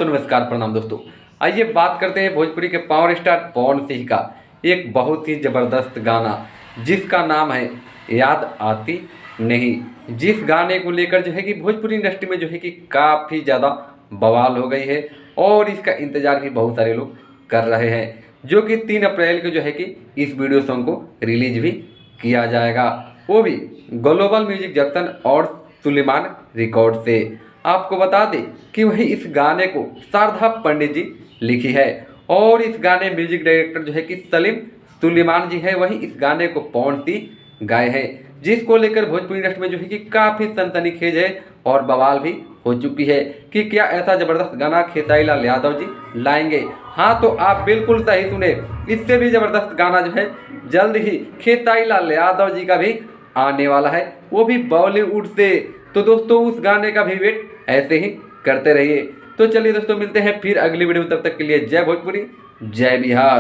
तो नमस्कार प्रणाम दोस्तों। आइए बात करते हैं भोजपुरी के पावर स्टार पवन सिंह का एक बहुत ही ज़बरदस्त गाना जिसका नाम है याद आती नहीं। जिस गाने को लेकर जो है कि भोजपुरी इंडस्ट्री में जो है कि काफ़ी ज़्यादा बवाल हो गई है और इसका इंतज़ार भी बहुत सारे लोग कर रहे हैं, जो कि 3 अप्रैल को जो है कि इस वीडियो सॉन्ग को रिलीज भी किया जाएगा, वो भी ग्लोबल म्यूजिक जंक्शन और सुलेमान रिकॉर्ड से। आपको बता दें कि वही इस गाने को शारदा पंडित जी लिखी है और इस गाने म्यूजिक डायरेक्टर जो है कि सलीम सुलेमान जी है, वही इस गाने को पवन सिंह गाए हैं, जिसको लेकर भोजपुरी इंडस्ट्री में जो है कि काफ़ी सनसनीखेज है और बवाल भी हो चुकी है कि क्या ऐसा ज़बरदस्त गाना खेसारी लाल यादव जी लाएंगे। हाँ, तो आप बिल्कुल सही सुने, इससे भी ज़बरदस्त गाना जो है जल्द ही खेसारी लाल यादव जी का भी आने वाला है, वो भी बॉलीवुड से। तो दोस्तों उस गाने का भी वेट ऐसे ही करते रहिए। तो चलिए दोस्तों, मिलते हैं फिर अगली वीडियो में, तब तक के लिए जय भोजपुरी जय बिहार।